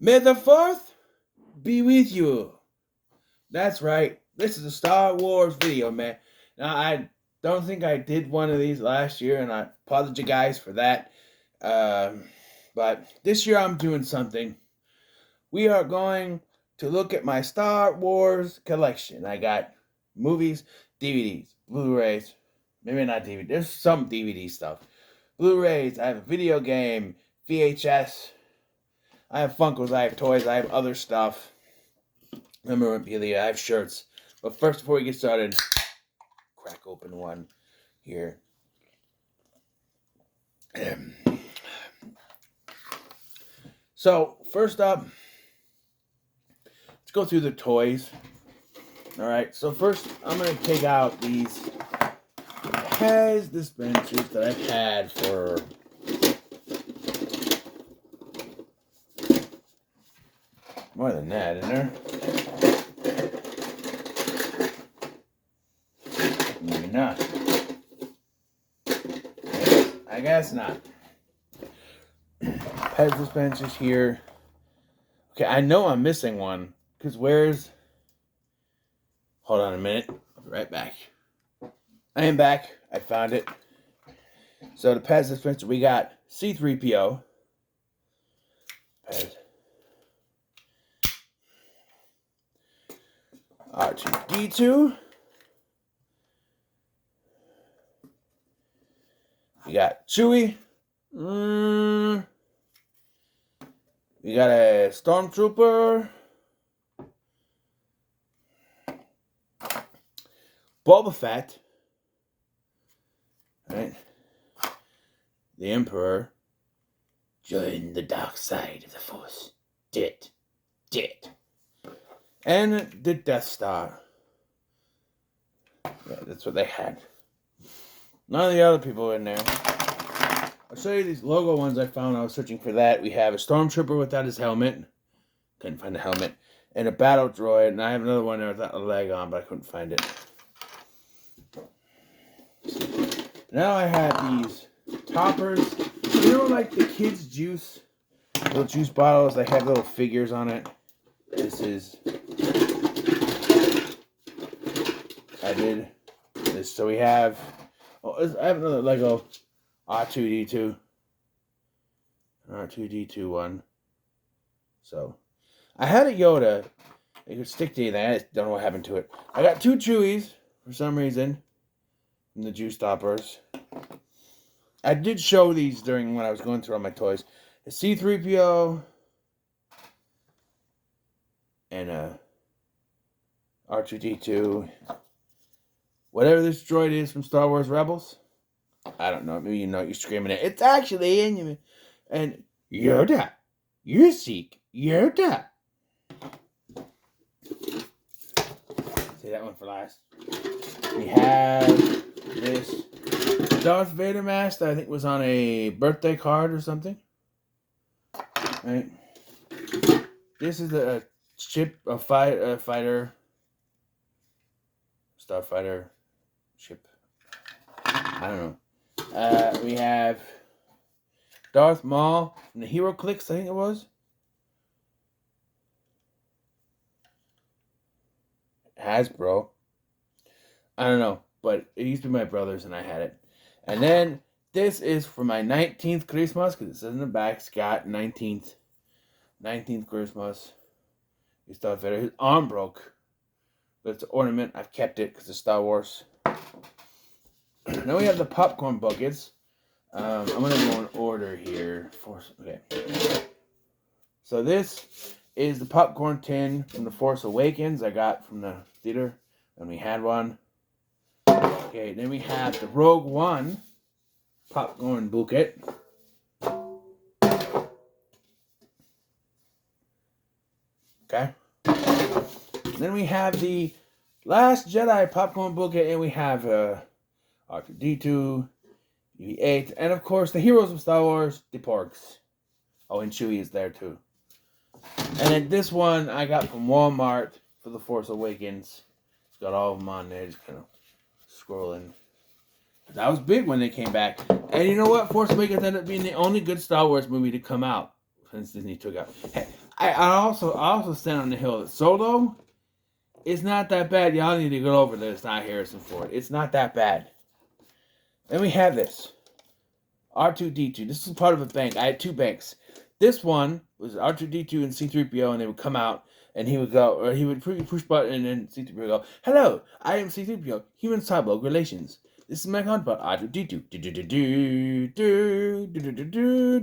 May the 4th be with you. That's right. This is a Star Wars video, man. Now, I don't think I did one of these last year, and I apologize for that. But this year I'm doing something. We are going to look at my Star Wars collection. I got movies, DVDs, Blu-rays, maybe not DVD. There's some DVD stuff. Blu-rays, I have a video game, VHS, I have Funkos, I have toys, I have other stuff. Memorabilia, I have shirts. But first, before we get started, crack open one here. So, first up, let's go through the toys. Alright, so first, I'm going to take out these Pez dispensers that I've had for more than that, isn't there? Maybe not. I guess not. Pez dispensers here. Okay, I know I'm missing one. Because where's... Hold on a minute. I'll be right back. I am back. I found it. So the Pez dispenser, we got C-3PO. Pez. R2-D2. We got Chewie. We got a Stormtrooper. Boba Fett. Right? The Emperor. Join the dark side of the Force. Dead. And the Death Star. Yeah, that's what they had. None of the other people were in there. I'll show you these logo ones I found. I was searching for that. We have a Stormtrooper without his helmet. Couldn't find the helmet. And a battle droid. And I have another one there without a leg on, but I couldn't find it. Now I have these toppers. You know, like the kids' juice? Little juice bottles. They have little figures on it. This is... I did this. So we have... Oh, I have another Lego R2-D2. R2-D2 one. So, I had a Yoda. It could stick to anything. I just don't know what happened to it. I got 2 Chewies, for some reason. From the juice stoppers. I did show these during when I was going through all my toys. A C-3PO. And a R2-D2. Whatever this droid is from Star Wars Rebels. I don't know. Maybe you know you're screaming it. It's actually in you. And Yoda. You seek Yoda. Say that one for last. We have this Darth Vader mask that I think was on a birthday card or something. Right. This is a ship, a fighter. Starfighter ship. I don't know. We have Darth Maul from the Hero Clicks, I think it was. Hasbro. I don't know, but it used to be my brother's and I had it. And then this is for my 19th Christmas, because it says in the back, Scott, 19th Christmas. His arm broke. But it's an ornament. I've kept it because it's Star Wars. Now we have the popcorn buckets. I'm going to go in order here. Okay. So this is the popcorn tin from The Force Awakens I got from the theater when we had one. Okay, then we have the Rogue One popcorn bucket. Okay. Then we have the Last Jedi popcorn bucket, and we have R2-D2, BB-8, and of course the heroes of Star Wars, the Porgs. Oh, and Chewie is there too. And then this one I got from Walmart for The Force Awakens. It's got all of them on there, just kind of scrolling. That was big when they came back. And you know what? Force Awakens ended up being the only good Star Wars movie to come out. since Disney took out. Hey, I also stand on the hill that Solo is not that bad. Y'all need to get over that it's not Harrison Ford. It's not that bad. Then we have this R2D2. This is part of a bank. I had two banks. This one was R2D2 and C3PO, and they would come out, and he would go, or he would push button, and then C3PO would go, "Hello, I am C3PO, human cyborg relations. This is my counterpart, R2D2.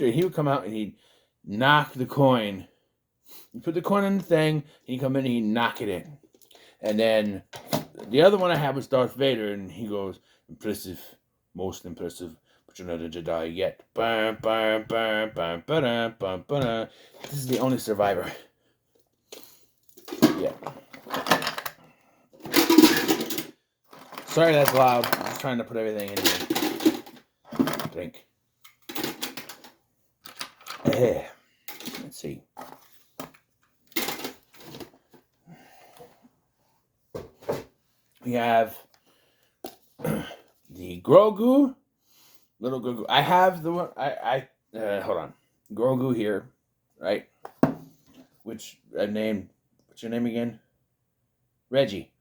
And he would come out, and he'd knock the coin. You put the coin in the thing, and he'd come in, and he'd knock it in. And then the other one I had was Darth Vader, and he goes, "Impressive, most impressive. But you're not a Jedi yet." This is the only survivor. Yeah. Sorry that's loud. I'm just trying to put everything in here. Drink. Let's see. We have the Grogu. Little Grogu. I have the one. Hold on. Grogu here, right? Which I named. What's your name again? Reggie.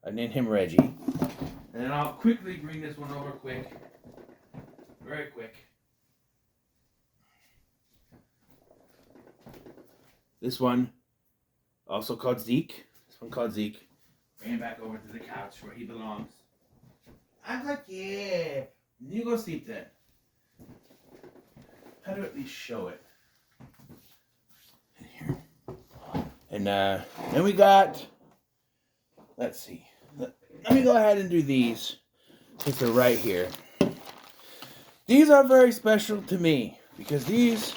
I named him Reggie. And then I'll quickly bring this one over quick. Very quick. This one, also called Zeke. This one called Zeke. Bring him back over to the couch where he belongs. I'm like, yeah. You go sleep then. How to at least show it. Here. And then we got, let's see. Let me go ahead and do these. Since they're right here. These are very special to me because these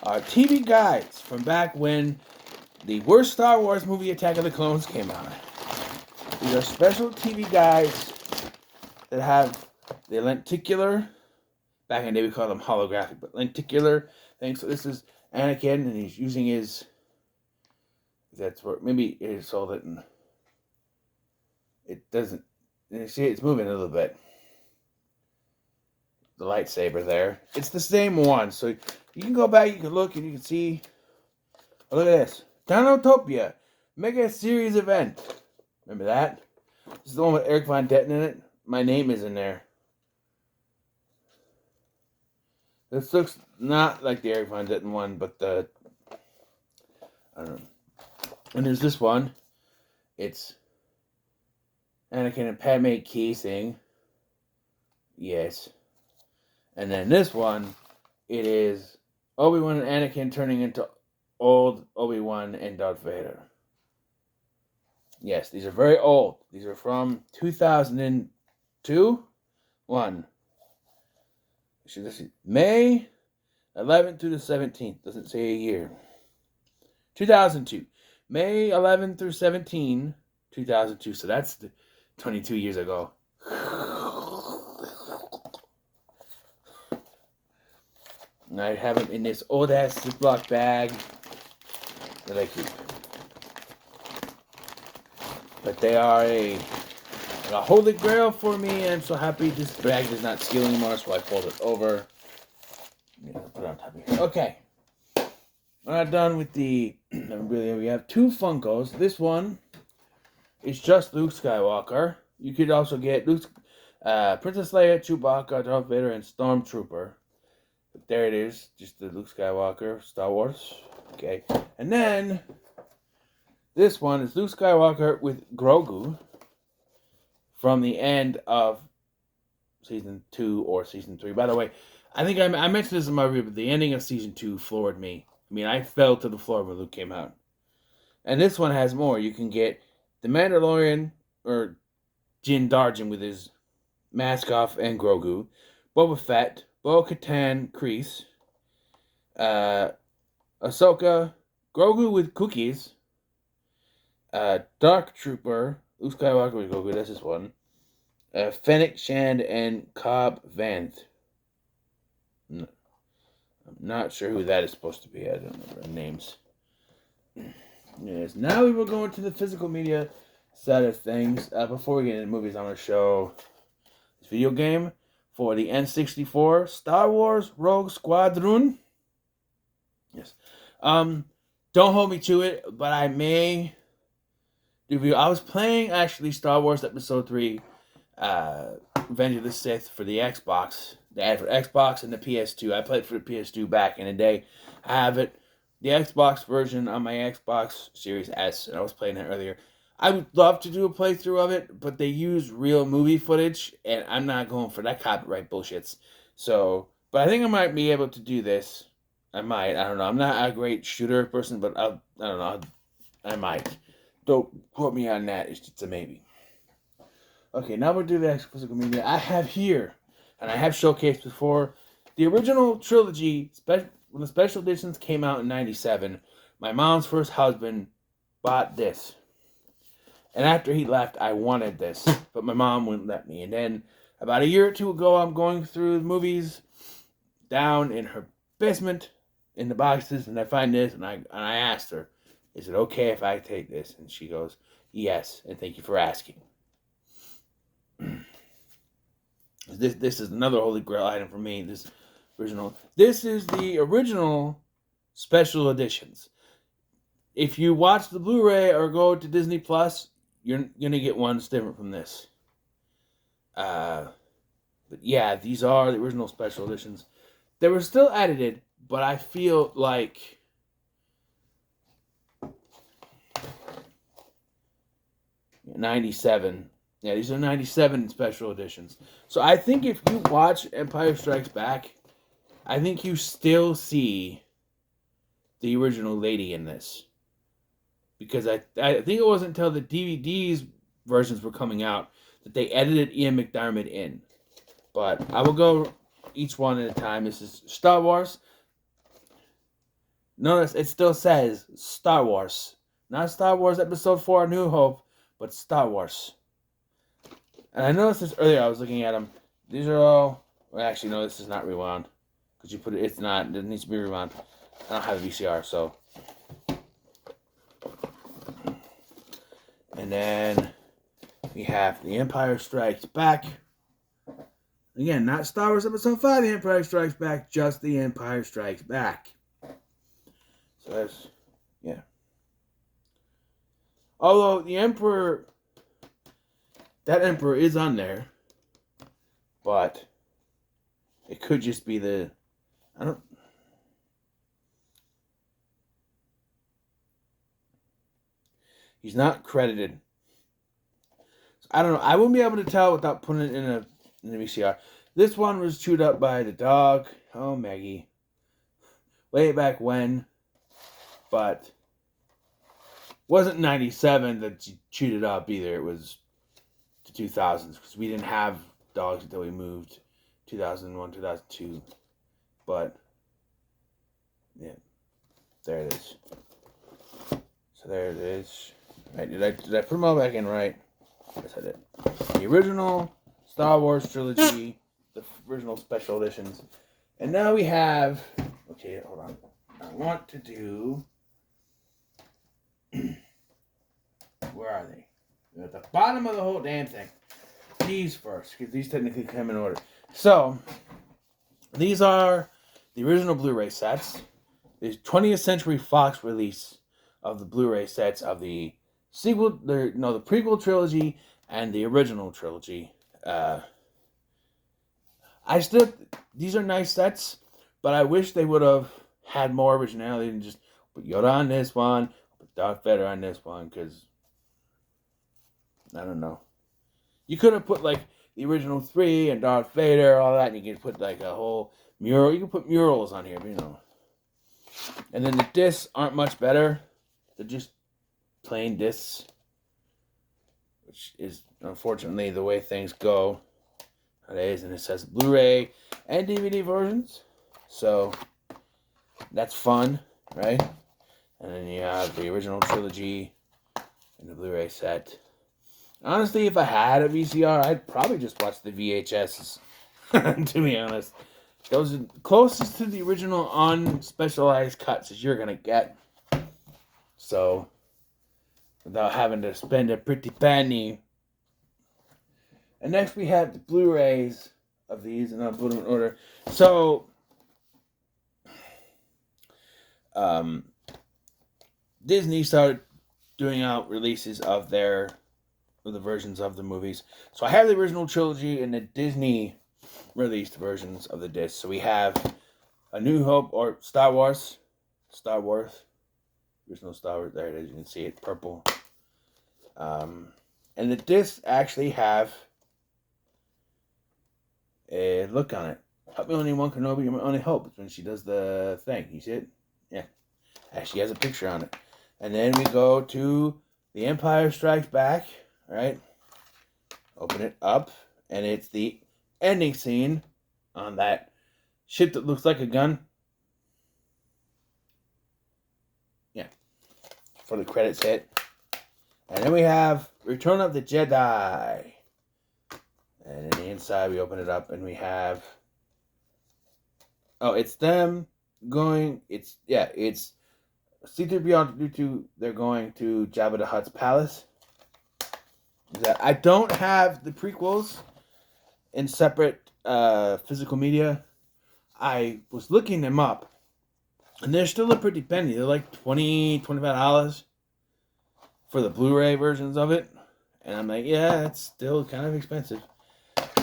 are TV guides from back when the worst Star Wars movie, Attack of the Clones, came out. These are special TV guides that have the lenticular, back in the day we called them holographic, but lenticular thing. So this is Anakin, and he's using his, that's where, maybe he sold it, and it doesn't, you see it's moving a little bit. The lightsaber there. It's the same one, so you can go back, you can look, and you can see, oh, look at this. Tanotopia, Mega Series event. Remember that? This is the one with Eric Von Detten in it. My name is in there. This looks not like the Eric Von Detten one, but the, I don't know. And there's this one. It's Anakin and Padme kissing. Yes. And then this one, it is Obi-Wan and Anakin turning into old Obi-Wan and Darth Vader. Yes, these are very old. These are from 2002? 1. May 11th through the 17th. Doesn't say a year. 2002. May 11th through 17, 2002. So that's 22 years ago. And I have them in this old ass Ziploc bag that I keep. But they are a holy grail for me. I'm so happy this bag does not steal anymore, so I fold it over. Yeah, put it on top of here. Okay. We're not done with the... We have two Funkos. This one is just Luke Skywalker. You could also get Luke, Princess Leia, Chewbacca, Darth Vader, and Stormtrooper. But there it is. Just the Luke Skywalker, Star Wars. Okay. And then... this one is Luke Skywalker with Grogu from the end of Season 2 or Season 3. By the way, I think I mentioned this in my review, but the ending of Season 2 floored me. I mean, I fell to the floor when Luke came out. And this one has more. You can get the Mandalorian, or Din Djarin with his mask off and Grogu, Boba Fett, Bo-Katan Kryze, Ahsoka, Grogu with cookies, Dark Trooper, Luke Skywalker with Grogu, that's this one. Fennec Shand and Cobb Vanth. No, I'm not sure who that is supposed to be. I don't remember their names. Yes, now we will go into the physical media side of things. Before we get into movies, I'm going to show this video game for the N64 Star Wars Rogue Squadron. Yes. Don't hold me to it, but I may review. I was playing actually Star Wars Episode 3, Revenge of the Sith for the Xbox. They had for Xbox and the PS2. I played for the PS2 back in the day. I have it, the Xbox version on my Xbox Series S, and I was playing it earlier. I would love to do a playthrough of it, but they use real movie footage, and I'm not going for that copyright bullshits. So, but I think I might be able to do this. I might. I don't know. I'm not a great shooter person, but I don't know. I might. Don't quote me on that. It's just a maybe. Okay, now we'll do the physical media. I have here, and I have showcased before, the original trilogy, when the special editions came out in 97, my mom's first husband bought this. And after he left, I wanted this, but my mom wouldn't let me. And then, about a year or two ago, I'm going through the movies down in her basement, in the boxes, and I find this, and I asked her, is it okay if I take this? And she goes, yes, and thank you for asking. This is another Holy Grail item for me, this original. This is the original special editions. If you watch the Blu-ray or go to Disney Plus, you're going to get one that's different from this. But yeah, these are the original special editions. They were still edited, but I feel like '97. Yeah, these are '97 special editions. So I think if you watch Empire Strikes Back, I think you still see the original lady in this. Because I think it wasn't until the DVDs versions were coming out that they edited Ian McDiarmid in. But I will go each one at a time. This is Star Wars. Notice it still says Star Wars. Not Star Wars Episode 4 New Hope, but Star Wars. And I noticed this earlier. I was looking at them. These are all... Well, actually, no, this is not rewound. Because you put it... It's not. It needs to be rewound. I don't have a VCR, so... And then we have The Empire Strikes Back. Again, not Star Wars Episode 5, The Empire Strikes Back, just The Empire Strikes Back. So that's, yeah. Although the Emperor, that Emperor is on there, but it could just be the, he's not credited. So I don't know. I wouldn't be able to tell without putting it in a VCR. This one was chewed up by the dog. Oh, Maggie. Way back when. But wasn't 97 that she chewed it up either. It was the 2000s. Because we didn't have dogs until we moved 2001, 2002. But, yeah. There it is. So there it is. Right, did I put them all back in right? Yes, I did. The original Star Wars trilogy, the original special editions. And now we have... Okay, hold on. I want to do... Where are they? They're at the bottom of the whole damn thing. These first, because these technically come in order. So, these are the original Blu-ray sets. The 20th Century Fox release of the Blu-ray sets of the sequel, the prequel trilogy and the original trilogy. These are nice sets, but I wish they would have had more originality than just put Yoda on this one, put Darth Vader on this one, because, I don't know. You could have put, like, the original 3 and Darth Vader, all that, and you could put, like, a whole mural. You could put murals on here, you know. And then the discs aren't much better. They're just plain discs, which is, unfortunately, the way things go nowadays. And it says Blu-ray and DVD versions. So, that's fun, right? And then you have the original trilogy and the Blu-ray set. Honestly, if I had a VCR, I'd probably just watch the VHSs, to be honest. Those are closest to the original unspecialized cuts as you're going to get. So, without having to spend a pretty penny. And next we have the Blu-rays of these, and I'll put them in order. So, Disney started doing out releases of the versions of the movies. So I have the original trilogy and the Disney released versions of the disc. So we have A New Hope or Star Wars, original Star Wars. There it is. You can see it, purple. And the discs actually have a look on it. Help me, only one Kenobi, your only hope. It's when she does the thing. You see it? Yeah. Actually has a picture on it. And then we go to The Empire Strikes Back. Right? Open it up. And it's the ending scene on that ship that looks like a gun. Yeah. Before the credits hit. And then we have Return of the Jedi. And in the inside, we open it up and we have... Oh, it's them going... It's C-3PO and R2, they're going to Jabba the Hutt's palace. I don't have the prequels in separate physical media. I was looking them up. And they're still a pretty penny. They're like $20, $25 for the Blu-ray versions of it. And I'm like, yeah, it's still kind of expensive.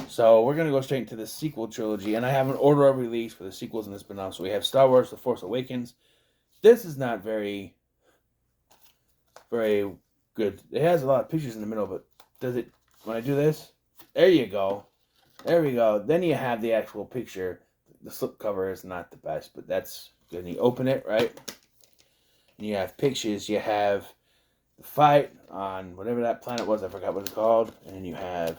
So we're going to go straight into the sequel trilogy. And I have an order of release for the sequels and the spin-offs. So we have Star Wars The Force Awakens. This is not very good. It has a lot of pictures in the middle, but does it, when I do this, there you go. There we go. Then you have the actual picture. The slipcover is not the best, but that's good. And you open it, right? And you have pictures. You have the fight on whatever that planet was. I forgot what it's called. And then you have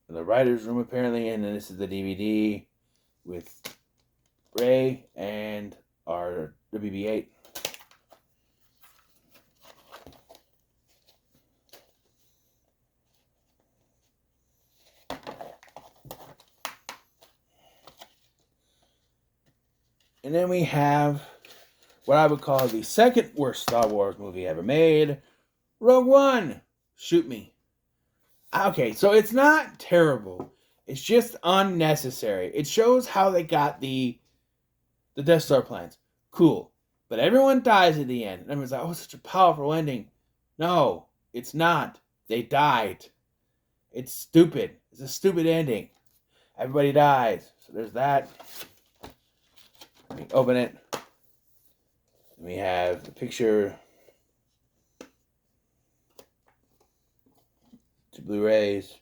the writer's room, apparently. And then this is the DVD with Rey and our WB-8. And then we have what I would call the second worst Star Wars movie ever made, Rogue One. Shoot me. Okay, so it's not terrible. It's just unnecessary. It shows how they got the Death Star plans. Cool. But everyone dies at the end. And everyone's like, oh, such a powerful ending. No, it's not. They died. It's stupid. It's a stupid ending. Everybody dies. So there's that. Let me open it. We have the picture. Two Blu-rays.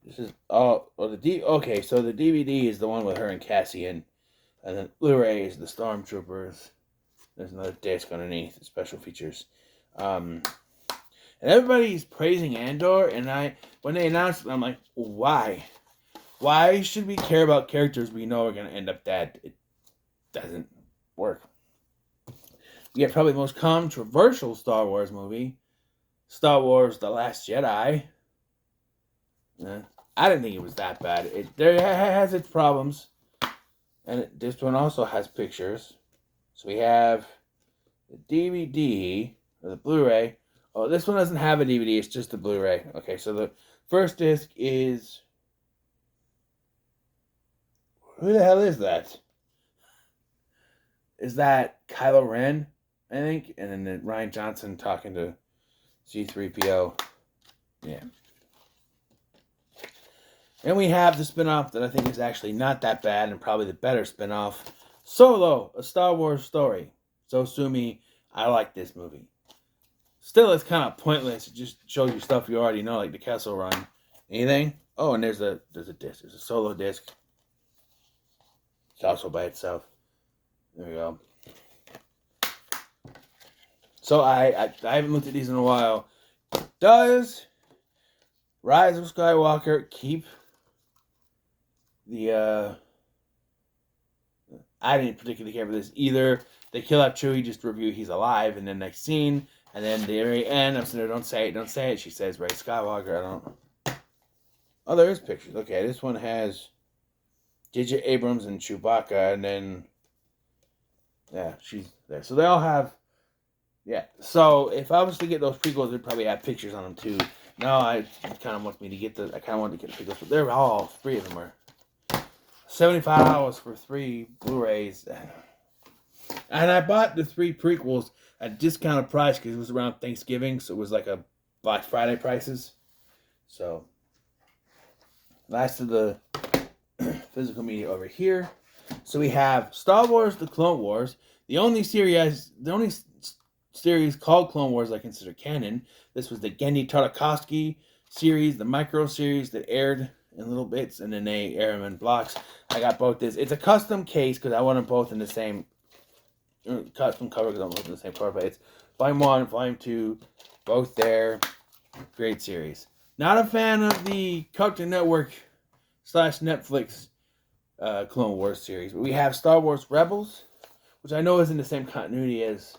This is okay, so the DVD is the one with her and Cassian. And then Blu-ray is the Stormtroopers. There's another disc underneath, the special features. And everybody's praising Andor, and when they announced it, I'm like, why? Why should we care about characters we know are going to end up dead? It doesn't work. We have probably the most controversial Star Wars movie, Star Wars The Last Jedi. I didn't think it was that bad. It has its problems. And this one also has pictures. So we have the DVD, or the Blu-ray. Oh, this one doesn't have a DVD, it's just the Blu-ray. Okay, so the first disc is... Who the hell is that? Is that Kylo Ren, I think? And then Rian Johnson talking to C-3PO. Yeah. And we have the spin-off that I think is actually not that bad and probably the better spin-off. Solo, A Star Wars Story. So sue me, I like this movie. Still, it's kind of pointless. It just shows you stuff you already know, like the Kessel Run. Anything? Oh, and there's a disc. There's a solo disc. It's also by itself. There we go. So I haven't looked at these in a while. Does Rise of Skywalker keep the I didn't particularly care for this either. They kill out Chewie just to review he's alive in the next scene. And then the very end, I'm sitting there, don't say it. She says Rey Skywalker. I don't. Oh, there is pictures. Okay, this one has J.J. Abrams and Chewbacca, and then yeah, she's there. So they all have, yeah. So if I was to get those prequels, they'd probably have pictures on them too. No, it kind of wants me to get I kind of want to get the prequels, but they're all three of them are $75 for 3 Blu-rays. And I bought the 3 prequels at a discounted price because it was around Thanksgiving, so it was like a Black Friday prices. So, last of the physical media over here. So we have Star Wars: The Clone Wars, the only series called Clone Wars I consider canon. This was the Genndy Tartakovsky series, the micro series that aired in little bits, and then they air them in blocks. I got both this. It's a custom case because I want them both in the same custom cover because I'm looking at the same cover. But it's Volume 1, Volume 2, both there. Great series. Not a fan of the Cartoon Network / Netflix Clone Wars series. But we have Star Wars Rebels, which I know is in the same continuity as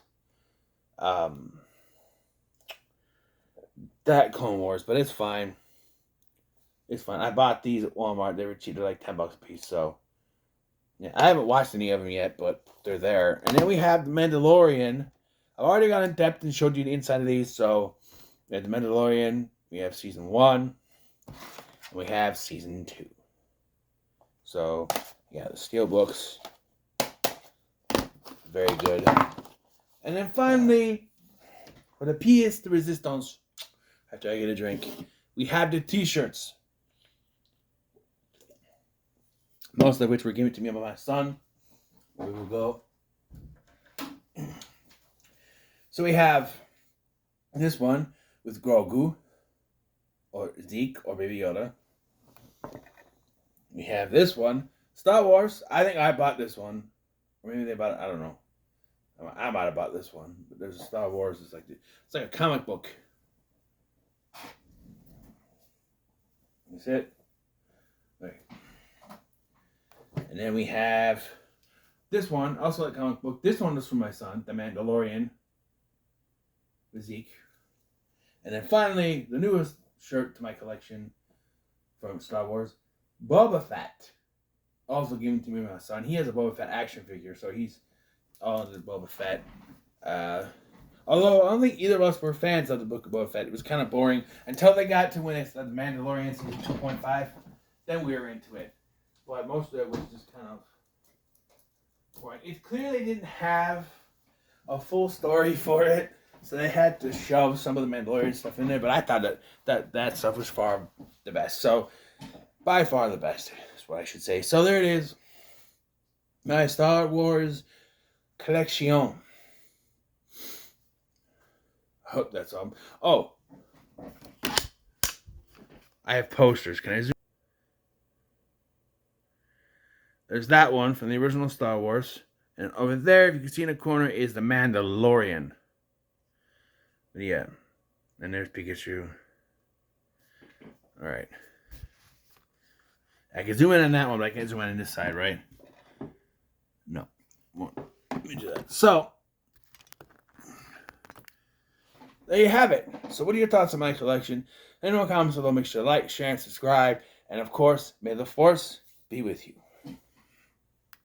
that Clone Wars, but it's fine. It's fine. I bought these at Walmart. They were cheap. They're like $10 a piece. So, yeah, I haven't watched any of them yet, but they're there. And then we have The Mandalorian. I've already gone in depth and showed you the inside of these. So, we have The Mandalorian. We have Season 1. And we have Season 2. So, yeah, the steel books. Very good. And then finally, for the pièce de résistance, after I get a drink, we have the t-shirts. Most of which were given to me by my son. Where we will go. So we have this one with Grogu, or Zeke, or Baby Yoda. We have this one, Star Wars. I think I bought this one. Or maybe they bought it, I don't know. I might have bought this one. But there's a Star Wars, it's like a comic book. That's it. Right. And then we have this one, also a comic book. This one is from my son, The Mandalorian, with Zeke. And then finally, the newest shirt to my collection from Star Wars, Boba Fett. Also given to me by my son. He has a Boba Fett action figure, so he's all into Boba Fett. Although I don't think either of us were fans of the Book of Boba Fett. It was kind of boring until they got to when it's The Mandalorian season 2.5. Then we were into it. But most of it was just kind of boring. It clearly didn't have a full story for it, so they had to shove some of the Mandalorian stuff in there. But I thought that stuff was far the best. So, by far the best is what I should say. So there it is. My Star Wars collection. I hope that's all. Oh, I have posters. Can I zoom? There's that one from the original Star Wars. And over there, if you can see in the corner, is The Mandalorian. But yeah. And there's Pikachu. Alright. I can zoom in on that one, but I can't zoom in on this side, right? No. Let me do that. So, there you have it. So what are your thoughts on my collection? In the comments below, make sure to like, share, and subscribe. And of course, may the Force be with you.